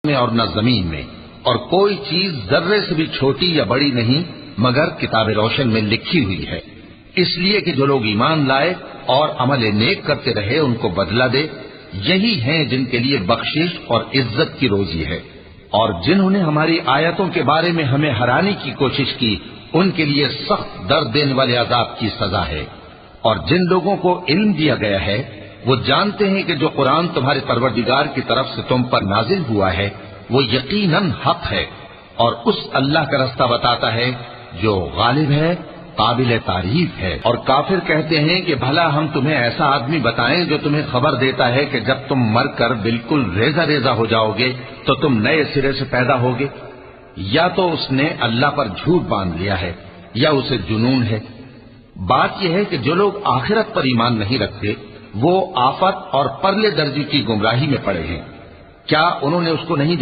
میں اور نہ زمین میں، اور کوئی چیز ذرے سے بھی چھوٹی یا بڑی نہیں مگر کتاب روشن میں لکھی ہوئی ہے، اس لیے کہ جو لوگ ایمان لائے اور عمل نیک کرتے رہے ان کو بدلہ دے، یہی ہیں جن کے لیے بخشش اور عزت کی روزی ہے۔ اور جنہوں نے ہماری آیتوں کے بارے میں ہمیں ہرانے کی کوشش کی ان کے لیے سخت درد دینے والے عذاب کی سزا ہے۔ اور جن لوگوں کو علم دیا گیا ہے وہ جانتے ہیں کہ جو قرآن تمہارے پروردگار کی طرف سے تم پر نازل ہوا ہے وہ یقیناً حق ہے، اور اس اللہ کا رستہ بتاتا ہے جو غالب ہے، قابل تعریف ہے۔ اور کافر کہتے ہیں کہ بھلا ہم تمہیں ایسا آدمی بتائیں جو تمہیں خبر دیتا ہے کہ جب تم مر کر بالکل ریزہ ریزہ ہو جاؤ گے تو تم نئے سرے سے پیدا ہوگے؟ یا تو اس نے اللہ پر جھوٹ باندھ لیا ہے یا اسے جنون ہے۔ بات یہ ہے کہ جو لوگ آخرت پر ایمان نہیں رکھتے وہ آفت اور پرلے درجے کی گمراہی میں پڑے ہیں۔ کیا انہوں نے اس کو نہیں